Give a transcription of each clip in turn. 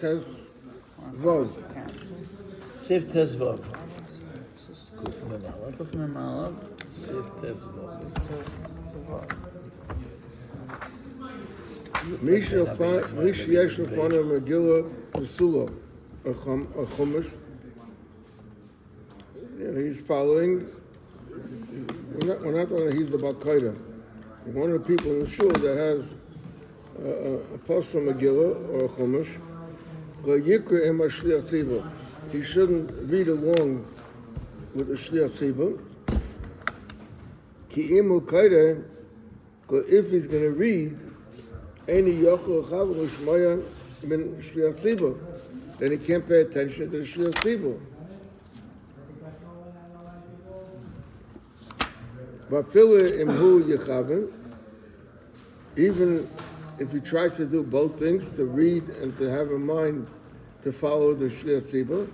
Tes Vav. Sif Tes Vav. Sif Tes Vav. Mish yesh lefanav Megillah Pesula, a Chumash. He's following. We're not talking. He's the Balkaida. One of the people in the shul that has a Pasuk Megillah or a Chumash. He shouldn't read along with the Shliach Tzibur. If he's going to read any Yochel Chav Shmaya min Shliach Tzibur, then he can't pay attention to the Shliach Tzibur. Even if he tries to do both things, to read and to have a mind to follow the Shliach Tzibur,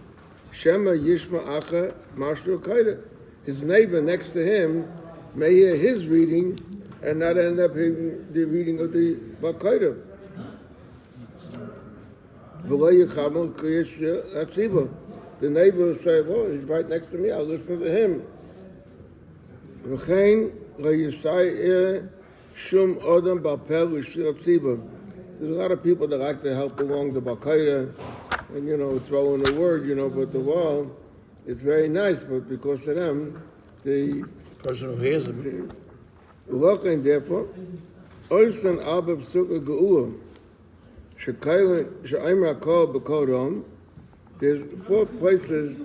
Shema Yishma Acha Mashru Kaida. His neighbor next to him may hear his reading and not end up hearing the reading of the Balkaida. The neighbor will say, well, he's right next to me, I'll listen to him. There's a lot of people that like to help along the Balkaida and, throw in a word, but the wall is very nice, but because of them, the person who hears him. Therefore, Oysan Abba Psuka Geula, She'ayim Rakol B'Kodom, there's 4 places,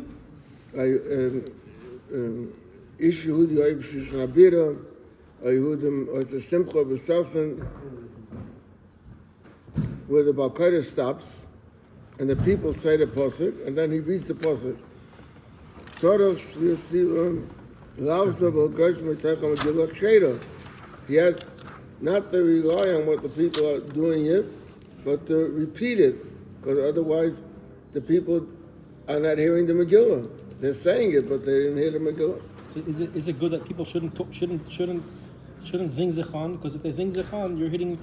Ish Yehudi Oiv Shushan Abira, Yehudim Oysa Simcha B'Salsan, where the Balkaida stops, and the people say the pasuk, and then he reads the pasuk. He had not to rely on what the people are doing it, but to repeat it, because otherwise the people are not hearing the Megillah. They're saying it, but they didn't hear the Megillah. So is it good that people shouldn't zing zechon? Because if they zing zechon, you're hearing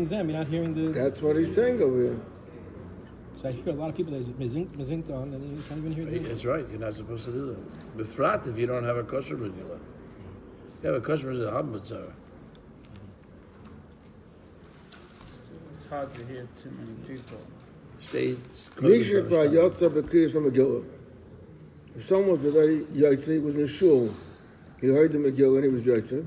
them. You're not hearing the. That's what he's saying over here. So I hear a lot of people that mezing on, and you can't even hear them. That's right. You're not supposed to do that. Befrat if you don't have a kosher Megillah. You have a kosher Megillah. It's hard to hear too many people. If someone was already Yaitse, he was in shul, he heard the Megillah and he was Yaitse.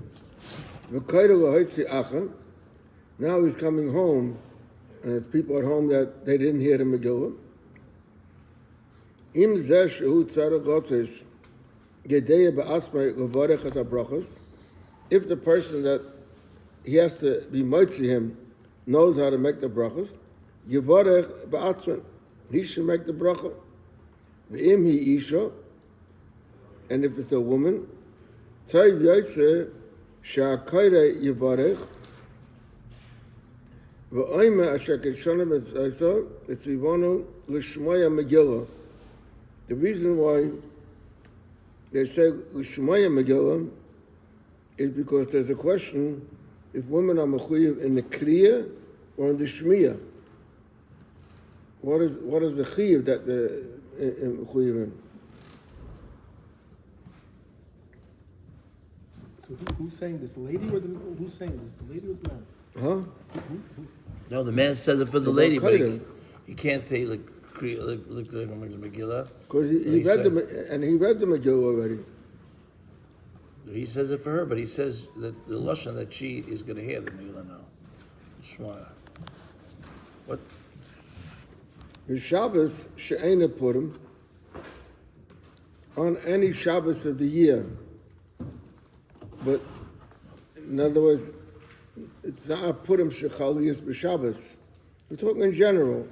Now he's coming home, and there's people at home that they didn't hear the Megillah. If the person that he has to be mitzi him knows how to make the brachas, Yevarech ba'atzman, he should make the bracha. V'im hi isha, and if it's a woman, Tayv Yaitse sha'akayre Yevarech, v'oime asher keshonim etzaysa, etzivonu l'shmoya Megillah. The reason why they say l'shmoya Megillah is because there's a question if women are mechuyev in the kriya or in the shmiya. What is the chiyuv that the mechuyev in? So who's saying this, lady or who's saying this, the lady or the man? Huh? No, the man says it for the lady, but he can't say look like Megillah. Because he read the Megillah already. He says it for her, but he says that the lashon that she is going to hear the Megillah now. Shmaya. What? The Shabbos she'ena purim on any Shabbos of the year, but in other words, it's not a purim shechaliyas b'Shabbos. We're talking in general.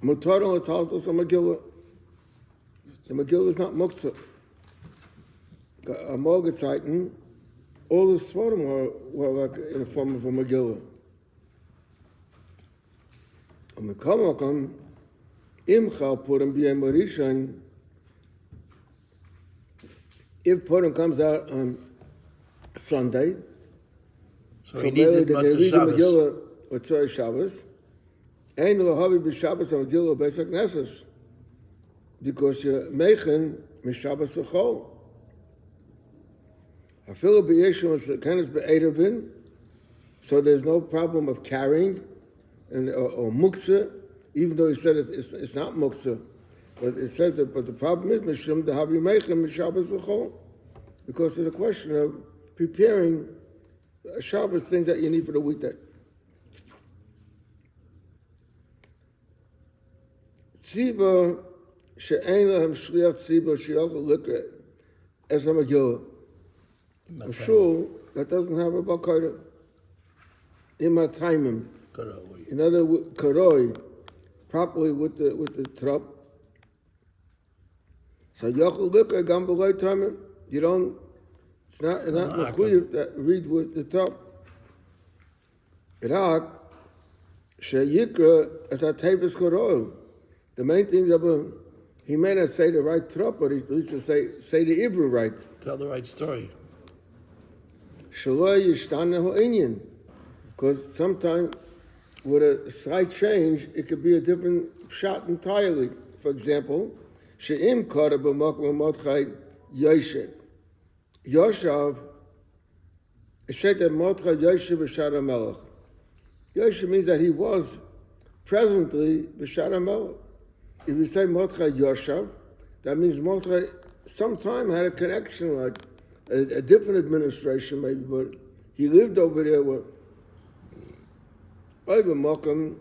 Mutar l'taltos a Megillah. The Megillah is not muktzah. A Morgenzeiten, all the Svarim were like in the form of a Megillah. A Mekamakam, Imcha Purim B'Yom Rishon, if Purim comes out on Sunday, so he needs it they read the Shabbos. Megillah or Tzorah Shabbos, Ein lahavi b'Shabbos Megillah Beis HaKnesses, because you're meichen m'Shabbos Chol. Afilu b'Yeshua Kenes be'Eravin, so there's no problem of carrying, and or muksa, even though he said it's not muksa, but it says that. But the problem is mishum dehavi meichen m'Shabbos Chol, because of the question of preparing Shabbos things that you need for the weekday. Tziva she'ein lahem shliach tziva she'yochel likra as a Megillah. A shul that doesn't have a bakayda. Imatayimim. In other words, karoi, properly with the trop. So yochel likra gam b'loi taimim. You don't. It's not mechuyev that read with the top. Rak sheyikra at hatevis karoi. The main thing is he may not say the right trop, but at least say the Ibru right. Tell the right story. Shaloi yishtanehu inyan, because sometimes with a slight change, it could be a different shot entirely. For example, she'im kara b'makom Mordechai yoshev. Yoshav, it said that Mordechai yoshev b'shar HaMelech. Yoshev means that he was presently b'shar HaMelech. If you say Mordechai Yoshav, that means Mordechai sometime had a connection, like a different administration maybe, but he lived over there with Oiva Mokum,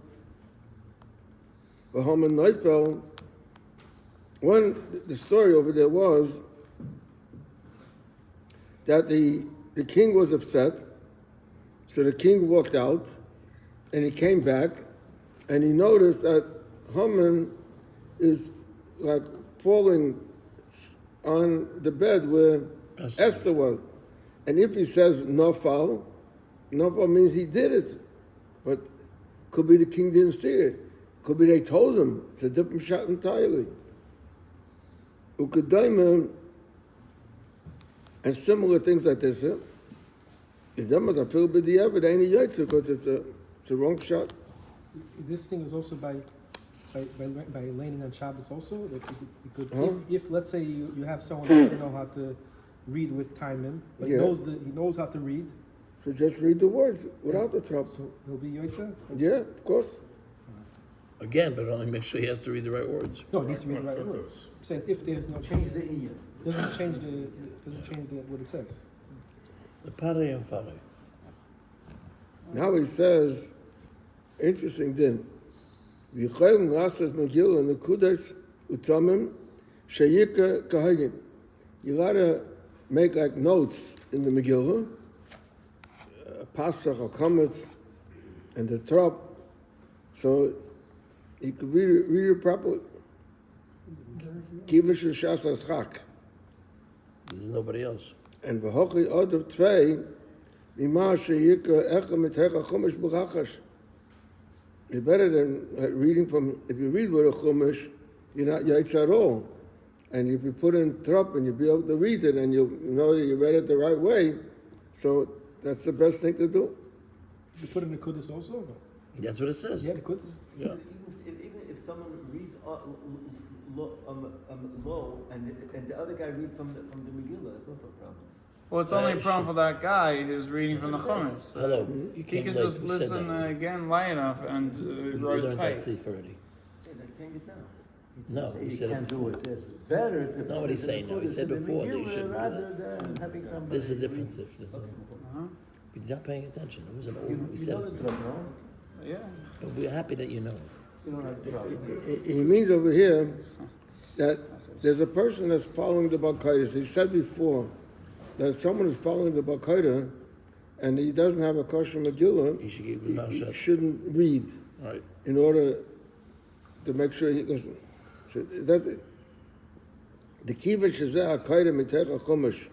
Vahoman Neufel. The story over there was that the king was upset, so the king walked out, and he came back, and he noticed that Haman is like falling on the bed where Esther was. And if he says nofal means he did it. But could be the king didn't see it. Could be they told him. It's a different shot entirely. Ukadaima and similar things like this. Is that much I feel b'diavad ain't yet because it's a wrong shot. This thing is also by laying on Shabbos also, that you could if let's say you have someone who doesn't know how to read with timing, but he knows how to read. So just read the words without the trouble. So he'll be Yoitza? Yeah, of course. Again, but only make sure he has to read the right words. No, it needs to read the right words. I'm saying if there's no Change the inyan. doesn't change what it says. The pare and fare. Now he says, interesting then. V'yichayim lasas Megillah nekudas utamim sheyikra kahagin. You gotta make like notes in the Megillah, a pasach or comments, and the trop, so you could read it properly. Kivish shas aschak. There's nobody else. And v'hochi odav tvei mima sheyikra echa mithecha chumash b'chachash. It's better than reading from, if you read with a chumash, you're not yaitz at all. And if you put in trop and you'll be able to read it and you know that you read it the right way, so that's the best thing to do. You put in the Kudus also? No? That's what it says. Yeah, the Kudus. Yeah. Even if someone reads low and the other guy reads from the Megillah, it's also a problem. Well, it's only a problem for that guy who's reading from the Chumash. Hello. You He came can late. just You said listen that. again light enough and We write learned tight. that thief already. Yeah, they can't get down. No, he You said can't it do it. It's better to Not what he's saying now. He said before that you shouldn't do rather than having somebody. This is a difference. Uh-huh. You're not paying attention. It was an You, old. We you said know it. the drop, no? Yeah. But we're happy that you know it. You don't have to drop. He means over here that there's a person that's following the Balkaitis. He said before that someone is following the Balkaita and he doesn't have a kosher Megillah, He should keep his mouth he shut. shouldn't read Right. in order to make sure he listens. So that's it. The kivish is there, Akaida mitecha chumash.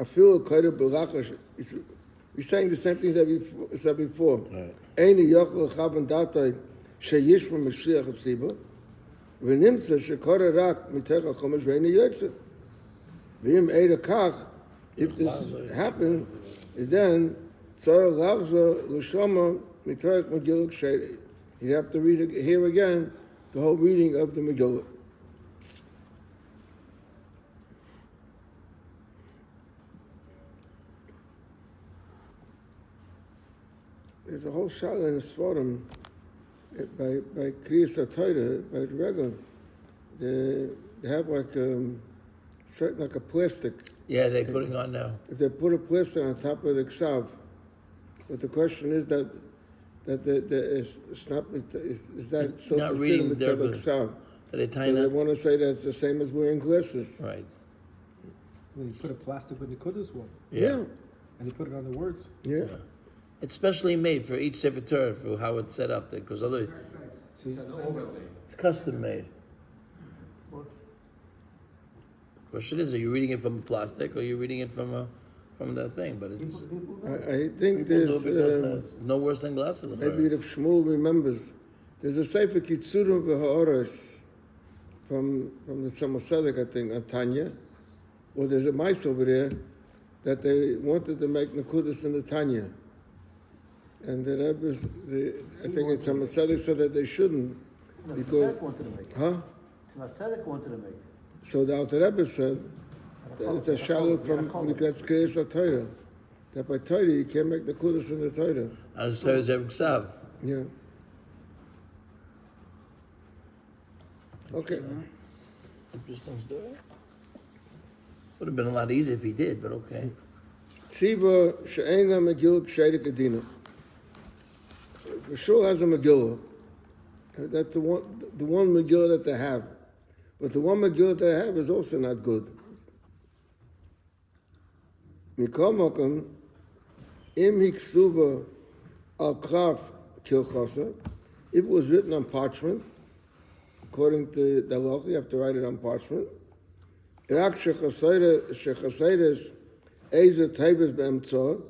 I feel Akaida b'lachash. We're saying the same thing that we said before. Right. Eini yochel chavan datay sheyishma Mashiach hasiba. V'nimsa shekora rak mitecha chumash v'eini yotzeh. V'im eida kach, if this happened, then tzara lachza l'shama mitecha Megillah k'sheiri. You'd have to hear again the whole reading of the Megillah. There's a whole shaila in the Sforim by Kriyas HaTorah, by the Regel. They have like certain like a plastic. Yeah, they're putting on now. If they put a plastic on top of the ksav, but the question is that it's not is that so not reading with their the ksav? Are they So tying they up? want to say that it's the same as wearing glasses. Right. When you put a plastic with the kudus one, Yeah. and you put it on the words. Yeah. It's specially made for each Sefer Torah for how it's set up there, because other See, it's custom made. Question is, are you reading it from plastic or are you reading it from the thing? But it's I think people do there's it because it's no worse than glasses. maybe if Shmuel remembers. There's a Sefer Kitzurim v'Ha'oros from the Tzemach Tzedek, I think, on Tanya. Well, there's a mice over there that they wanted to make Nekudas in the Tanya. And the Rebbe, I think it's Tzemach Tzedek said that they shouldn't. Because, wanted to make. huh? Tzemach wanted to make. So the Alter Rebbe said that it's a shalom from because Kriyas HaTorah. That by Torah you can't make Nekudas in the Torah. And it's Torah's every ksav. Yeah. Okay. Interesting story. Would have been a lot easier if he did, but okay. Tziva she'enga Megillah k'sheidik adina. Rishul has a Megillah. That's the one Megillah that they have. But the one Megillah they have is also not good. Mikol makom, im hiksuva al kraf kilchasa, if it was written on parchment, according to the law, you have to write it on parchment. Rak shechaseides eze taibes be'emtzor,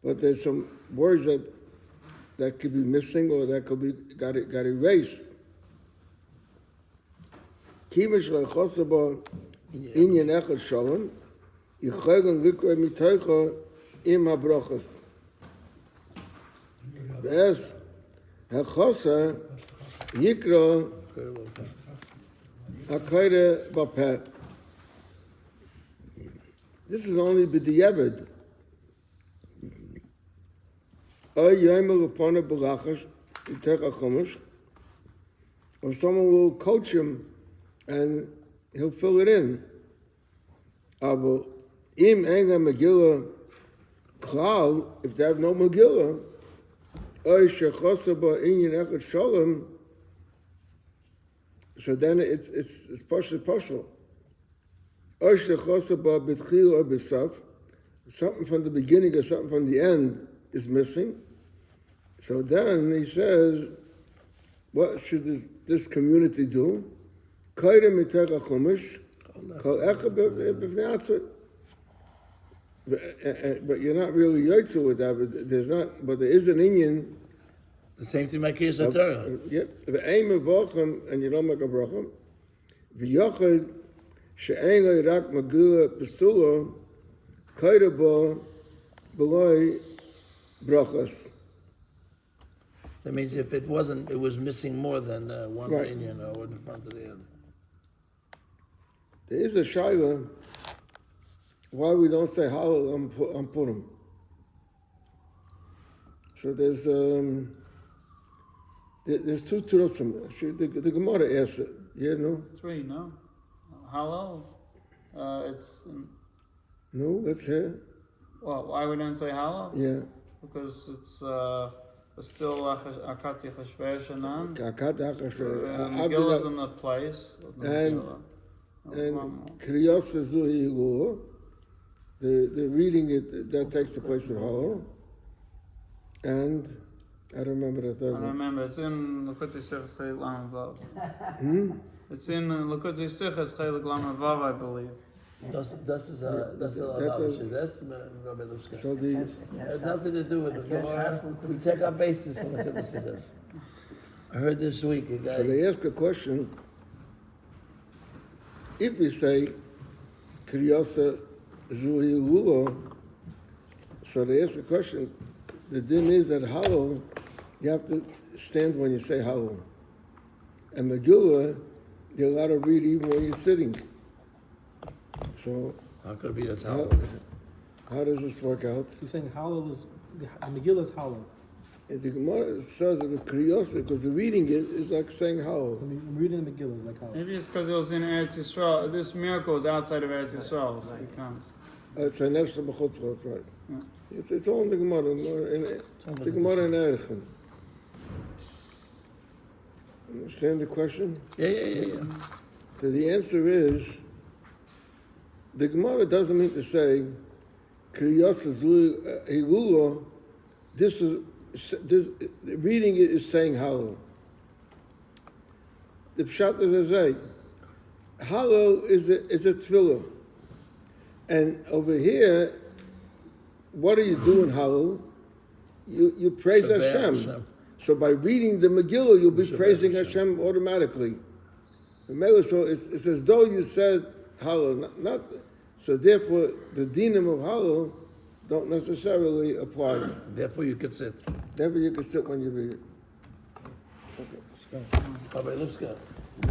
but there's some words that could be missing or that could be got erased. Kivish leichosaba inyan echad shalom, yichaygan likra mitoicha im habrachas. Be'ez hechosa yikra Akayre bapeh. This is only b'diavad. Or someone will coach him and he'll fill it in. Aber im enga Megillah klal, if they have no Megillah, oy shechosa ba inyan echad shalom, so then it's partial. Oy shechosa ba b'tchil or b'saf, something from the beginning or something from the end is missing. So then he says, what should this community do? Kaire mitech chumash, kol echa b'fnei atzvut. But you're not really yotze with that. But there is an inyan. The same thing like Kriyas HaTorah. Yep. V'ein mevochem, and you don't make a bracha. V'yochad she'ein lo yirak Megillah pistula, kaire bo b'loi brachas. That means if it wasn't, it was missing more than one Right. Indian or in front of the end. There is a shaila why we don't say halal on Purim. So there's two tirotzim. The Gemara asks it. You know? That's where you know. Halal. It's No, let's hear. well. Why we don't say halal? Yeah. Because it's still akati cheshver shanan. Kakat HaKashver. Megillah's in the place. of the And- Megillah. And Kriyas Zuhi Ilu, the reading it, that takes the place of halal. And I don't remember the I third one. remember it's in Lekuti Sichas Chelik Lamed Vav. It's in Lekuti Sichas Chelik Lamed Vav, I believe. Das ist that is- Rabbi So the It has nothing to do with the Gemara. We take our basis from the Chiddush. I heard this week a So guy. they ask a question. If we say Kriyasa Zuhi Ilu, so they ask the question. The din is that halal, you have to stand when you say Hallel. And Megillah, you're allowed to read even when you're sitting. So How could it be that's how, how? how does this work out? You're saying Hallel is the Megillah is Hallel. And the Gemara says that the Kriyos, because the reading it is like saying Hallel. I'm reading the Megillah is like Hallel. Maybe it's because it was in Eretz Yisrael. This miracle is outside of Eretz Yisrael, so it counts. It's a nefesh b'chutzot, right? Yeah. It's all in the Gemara. It's the Gemara in Erechim. Understand the question? Yeah. So the answer is, the Gemara doesn't mean to say, Kriyos Hilulo, this reading it is saying Hallel. The Pshat is I say, Hallel is a tefillah. And over here, what do you do in Hallel? You praise Shabbat Hashem. So by reading the Megillah, you'll be Shabbat praising Hashem. Hashem automatically. So it's as though you said Hallel. Not so therefore, the dinim of Hallel don't necessarily apply. Therefore, you could sit. Therefore, you can sit when you read it. Let's go. Let's go.